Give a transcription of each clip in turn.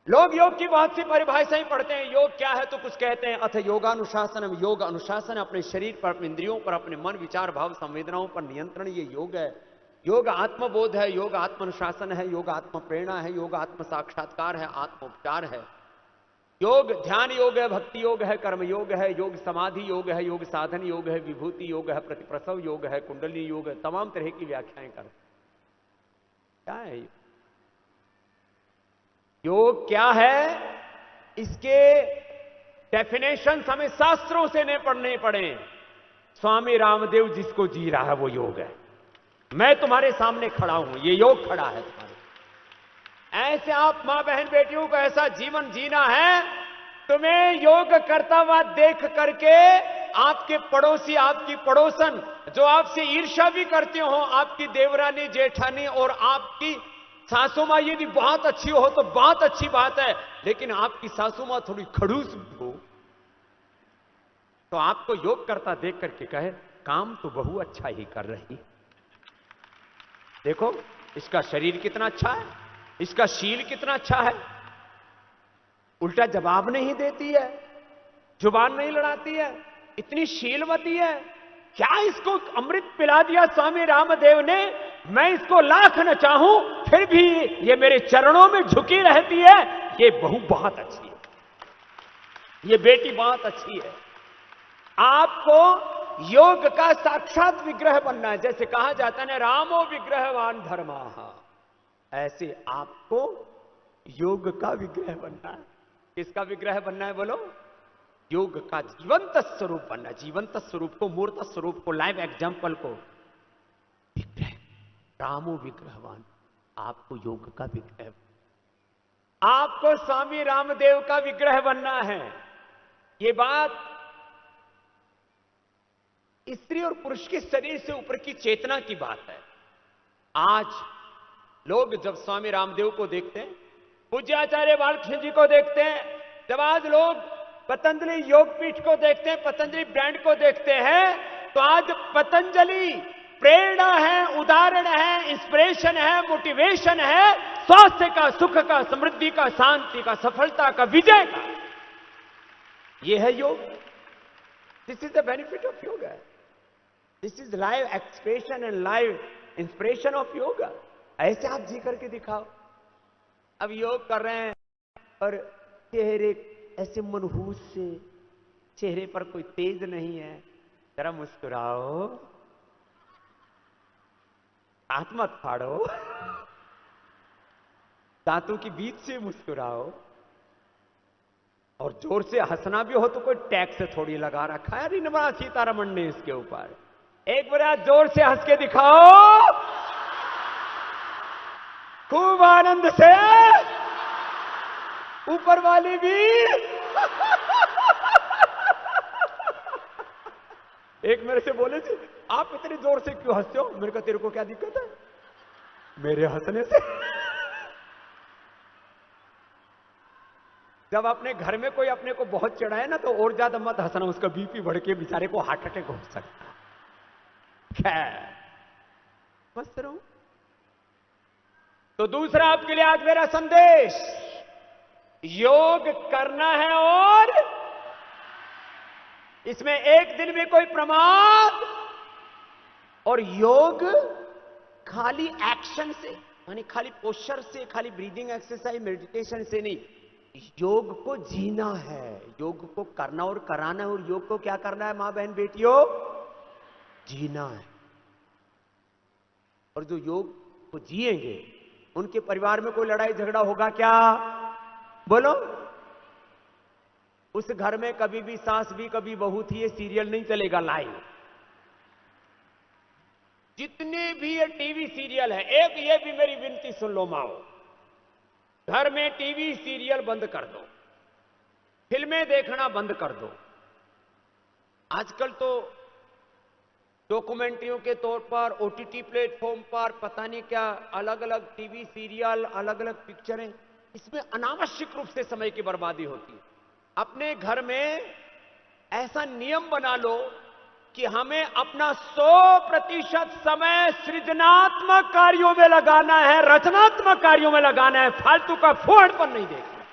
लोग योग की बहुत सी परिभाषाएं पढ़ते हैं। योग क्या है तो कुछ कहते हैं अथ योगानुशासनम, योग अनुशासन, अपने शरीर पर, अपने इंद्रियों पर, अपने मन विचार भाव संवेदनाओं पर नियंत्रण, ये योग है। योग आत्मबोध है, योग आत्मानुशासन है, योग आत्म प्रेरणा है, योग आत्म साक्षात्कार है, आत्मोपचार है। योग ध्यान योग है, भक्ति योग है, कर्म योग है, योग समाधि योग है, योग साधन योग है, विभूति योग है, प्रतिप्रसव योग है, कुंडली योग है। तमाम तरह की व्याख्याएं कर क्या है योग क्या है, इसके डेफिनेशन हमें शास्त्रों से नहीं पढ़ने पड़े। स्वामी रामदेव जिसको जी रहा है वो योग है। मैं तुम्हारे सामने खड़ा हूं, ये योग खड़ा है तुम्हारे। ऐसे आप मां बहन बेटियों को ऐसा जीवन जीना है, तुम्हें योग करता हुआ देख करके आपके पड़ोसी, आपकी पड़ोसन जो आपसे ईर्ष्या भी करते हो, आपकी देवरानी जेठानी और आपकी सासू मां यदि बहुत अच्छी हो तो बहुत अच्छी बात है, लेकिन आपकी सासू मां थोड़ी खड़ूस हो तो आपको योग करता देख करके कहे काम तो बहु अच्छा ही कर रही, देखो इसका शरीर कितना अच्छा है, इसका शील कितना अच्छा है, उल्टा जवाब नहीं देती है, जुबान नहीं लड़ाती है, इतनी शीलवती है। क्या इसको अमृत पिला दिया स्वामी रामदेव ने, मैं इसको लाख न चाहूं फिर भी ये मेरे चरणों में झुकी रहती है। ये बहू बहुत अच्छी है, ये बेटी बहुत अच्छी है। आपको योग का साक्षात विग्रह बनना है। जैसे कहा जाता है ना, रामो विग्रहवान धर्माः, ऐसे आपको योग का विग्रह बनना है। किसका विग्रह बनना है बोलो? योग का जीवंत स्वरूप बनना। जीवंत स्वरूप को, मूर्त स्वरूप को, लाइव एग्जाम्पल को विग्रह, रामो विग्रहवान। आपको योग का विग्रह, आपको स्वामी रामदेव का विग्रह बनना है। ये बात स्त्री और पुरुष के शरीर से ऊपर की चेतना की बात है। आज लोग जब स्वामी रामदेव को देखते हैं, पूज्य आचार्य बालकृष्ण जी को देखते हैं, जब आज लोग पतंजलि योगपीठ को देखते हैं, पतंजलि ब्रांड को देखते हैं, तो आज पतंजलि प्रेरणा है, उदाहरण है, इंस्पिरेशन है, मोटिवेशन है, स्वास्थ्य का, सुख का, समृद्धि का, शांति का, सफलता का, विजय का। यह है योग। This is the benefit of yoga. This is live expression and live inspiration of yoga. ऐसे आप जी करके दिखाओ। अब योग कर रहे हैं और चेहरे ऐसे मनहूस से, चेहरे पर कोई तेज नहीं है, जरा मुस्कुराओ, हाथ मत फाड़ो, दांतों के बीच से मुस्कुराओ, और जोर से हंसना भी हो तो कोई टैक्स थोड़ी लगा रखा है निर्मला सीतारमण ने इसके ऊपर। एक बार जोर से हंस के दिखाओ, खूब आनंद से, ऊपर वाली भी। एक मेरे से बोले थे, आप इतनी जोर से क्यों हंसते हो? मेरे को, तेरे को क्या दिक्कत है मेरे हंसने से? जब अपने घर में कोई अपने को बहुत चढ़ाए ना, तो और ज्यादा मत हंसना, उसका बीपी बढ़ के बेचारे को हार्ट अटैक हो सकता है। खैर, मस्त रहो। तो दूसरा आपके लिए आज मेरा संदेश, योग करना है और इसमें एक दिन में कोई प्रमाद, और योग खाली एक्शन से, यानी खाली पोस्चर से, खाली ब्रीदिंग एक्सरसाइज, मेडिटेशन से नहीं, योग को जीना है, योग को करना और कराना है। और योग को क्या करना है मां बहन बेटियों? जीना है। और जो योग को जिएंगे उनके परिवार में कोई लड़ाई झगड़ा होगा क्या? बोलो। उस घर में कभी भी सास भी कभी बहू थी, ये सीरियल नहीं चलेगा लाइव। जितने भी ये टीवी सीरियल है, एक ये भी मेरी विनती सुन लो माओ, घर में टीवी सीरियल बंद कर दो, फिल्में देखना बंद कर दो। आजकल तो डॉक्यूमेंट्रियों के तौर पर ओटीटी प्लेटफॉर्म पर पता नहीं क्या अलग अलग टीवी सीरियल, अलग अलग पिक्चरें, इसमें अनावश्यक रूप से समय की बर्बादी होती है। अपने घर में ऐसा नियम बना लो कि हमें अपना 100% समय सृजनात्मक कार्यों में लगाना है, रचनात्मक कार्यों में लगाना है, फालतू का फोड़पन नहीं देखना।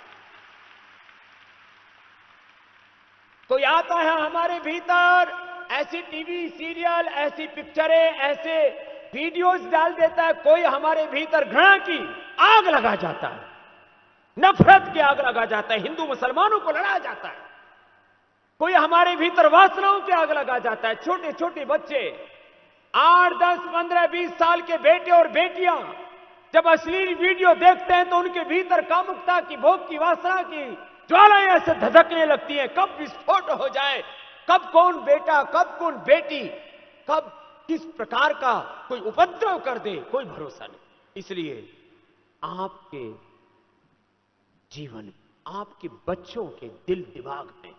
कोई आता है हमारे भीतर, ऐसी टीवी सीरियल, ऐसी पिक्चरें, ऐसे वीडियोस डाल देता है, कोई हमारे भीतर घृणा की आग लगा जाता है, नफरत की आग लगा जाता है, हिंदू मुसलमानों को लड़ा जाता है, कोई हमारे भीतर वासनाओं की आग लगा जाता है। छोटे छोटे बच्चे 8, 10, 15, 20 साल के बेटे और बेटियां जब अश्लील वीडियो देखते हैं तो उनके भीतर कामुकता की, भोग की, वासना की ज्वालाएं ऐसे धधकने लगती हैं। कब विस्फोट हो जाए, कब कौन बेटा, कब कौन बेटी, कब किस प्रकार का कोई उपद्रव कर दे, कोई भरोसा नहीं। इसलिए आपके जीवन, आपके बच्चों के दिल दिमाग में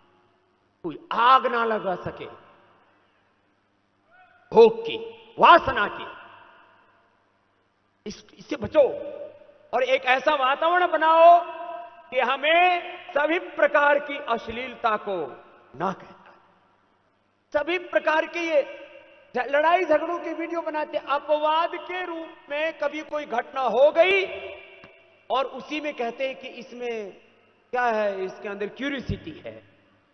कोई आग ना लगा सके भोग की, वासना की, इससे बचो। और एक ऐसा वातावरण बनाओ कि हमें सभी प्रकार की अश्लीलता को ना कहता है, सभी प्रकार के ये लड़ाई झगड़ों की वीडियो बनाते, अपवाद के रूप में कभी कोई घटना हो गई और उसी में कहते हैं कि इसमें क्या है, इसके अंदर क्यूरियोसिटी है,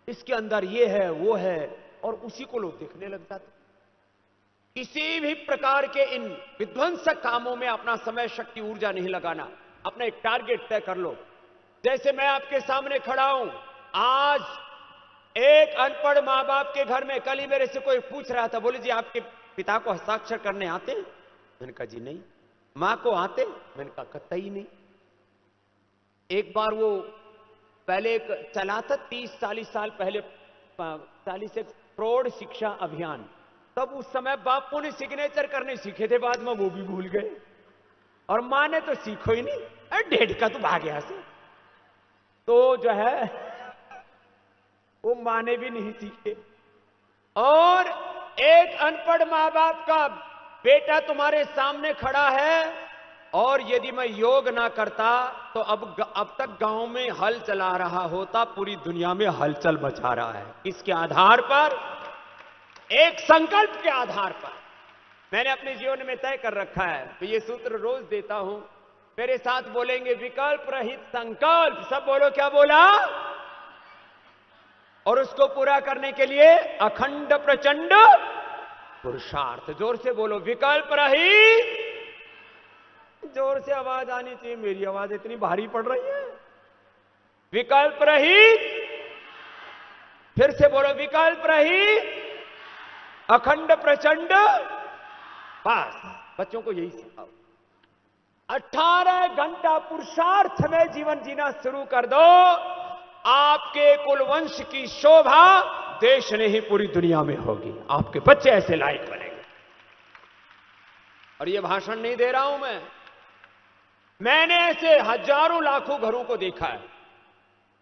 इसके अंदर ये है वो है, और उसी को लोग देखने लग जाते। किसी भी प्रकार के इन विध्वंसक कामों में अपना समय, शक्ति, ऊर्जा नहीं लगाना। अपना एक टारगेट तय कर लो। जैसे मैं आपके सामने खड़ा हूं आज, एक अनपढ़ मां बाप के घर में, कल ही मेरे से कोई पूछ रहा था, बोले जी आपके पिता को हस्ताक्षर करने आते? मैंने कहा जी नहीं। मां को आते? मैंने कहा कतई नहीं। एक बार वो पहले एक चला था 30-40 साल पहले, 40 एक प्रौढ़ शिक्षा अभियान, तब उस समय बापू ने सिग्नेचर करने सीखे थे, बाद में वो भी भूल गए, और मां ने तो सीखो ही नहीं, अरे डेढ़ का तो भाग यहां से। तो जो है वो मां ने भी नहीं सीखे। और एक अनपढ़ मां बाप का बेटा तुम्हारे सामने खड़ा है, और यदि मैं योग ना करता तो अब तक गांव में हल चला रहा होता, पूरी दुनिया में हलचल मचा रहा है। इसके आधार पर, एक संकल्प के आधार पर मैंने अपने जीवन में तय कर रखा है। तो ये सूत्र रोज देता हूं, मेरे साथ बोलेंगे, विकल्प रहित संकल्प। सब बोलो, क्या बोला? और उसको पूरा करने के लिए अखंड प्रचंड पुरुषार्थ। जोर से बोलो, विकल्प रहित। जोर से आवाज आनी चाहिए, मेरी आवाज इतनी भारी पड़ रही है। विकल्प रहित, फिर से बोलो, विकल्प रहित अखंड प्रचंड। बस बच्चों को यही सिखाओ। 18 घंटा पुरुषार्थ में जीवन जीना शुरू कर दो, आपके कुल वंश की शोभा देश नहीं पूरी दुनिया में होगी। आपके बच्चे ऐसे लायक बनेंगे। और ये भाषण नहीं दे रहा हूं मैंने ऐसे हजारों लाखों घरों को देखा है।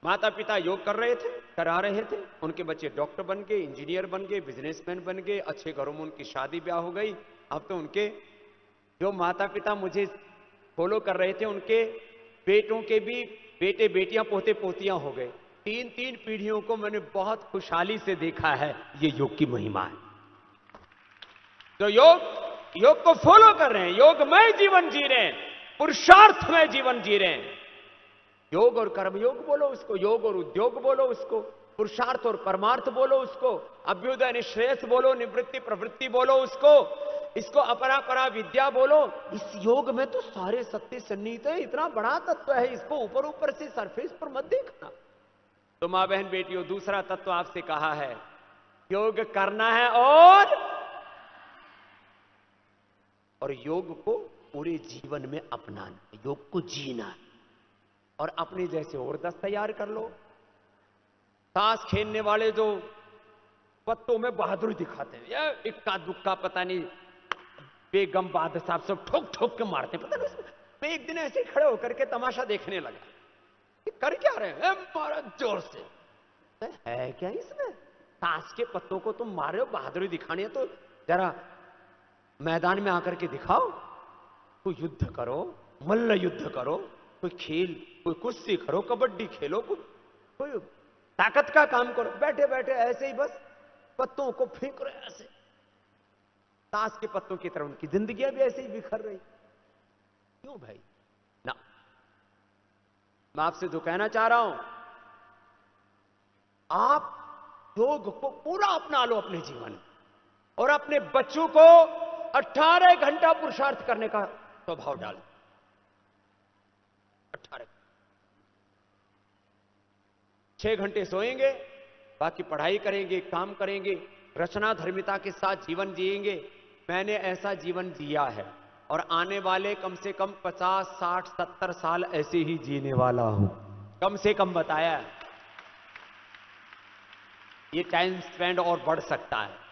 माता पिता योग कर रहे थे, करा रहे थे, उनके बच्चे डॉक्टर बन गए, इंजीनियर बन गए, बिजनेसमैन बन गए, अच्छे घरों में उनकी शादी ब्याह हो गई। अब तो उनके जो माता पिता मुझे फॉलो कर रहे थे, उनके बेटों के भी बेटे बेटियां, पोते पोतियां हो गए। 3-3 पीढ़ियों को मैंने बहुत खुशहाली से देखा है। ये योग की महिमा है। तो योग को फॉलो कर रहे हैं, योगमय जीवन जी रहे हैं, पुरुषार्थ में जीवन जी रहे हैं। योग और कर्मयोग बोलो उसको, योग और उद्योग बोलो उसको, पुरुषार्थ और परमार्थ बोलो उसको, अभ्युदय निश्रेयस बोलो, निवृत्ति प्रवृत्ति बोलो उसको, इसको अपरा परा विद्या बोलो। इस योग में तो सारे सत्य सन्निहित है, इतना बड़ा तत्व है, इसको ऊपर ऊपर से सरफेस पर मत देखना। तो मां बहन बेटियों, दूसरा तत्व आपसे कहा है, योग करना है और योग को पूरे जीवन में अपनाना, योग को जीना है। और अपने जैसे और 10 तैयार कर लो। ताश खेलने वाले जो पत्तों में बहादुरी दिखाते हैं, या इक्का दुक्का पता नहीं, बेगम बादशाह सब ठोक ठोक के मारते हैं, पता नहीं। मैं एक दिन ऐसे खड़े होकर के तमाशा देखने लगा, कर क्या रहे हैं, मारा जोर से। है क्या इसमें? ताश के पत्तों को तुम मार रहे हो, बहादुरी दिखानी है तो जरा मैदान में आकर के दिखाओ। कोई युद्ध करो, मल्ल युद्ध करो, कोई खेल, कोई कुश्ती करो, कबड्डी खेलो, कोई ताकत का काम करो। बैठे बैठे ऐसे ही बस पत्तों को फेंक रहे, ऐसे ताश के पत्तों की तरह उनकी जिंदगियां भी ऐसे ही बिखर रही। क्यों भाई? ना, मैं आपसे जो कहना चाह रहा हूं, आप योग को पूरा अपना लो अपने जीवन में और अपने बच्चों को 18 घंटा पुरुषार्थ करने का स्वभाव डालो। 18 6 घंटे सोएंगे, बाकी पढ़ाई करेंगे, काम करेंगे, रचना धर्मिता के साथ जीवन जिएंगे। मैंने ऐसा जीवन जिया है और आने वाले कम से कम 50, 60, 70 साल ऐसे ही जीने वाला हूं, कम से कम बताया। ये टाइम स्पेंड और बढ़ सकता है।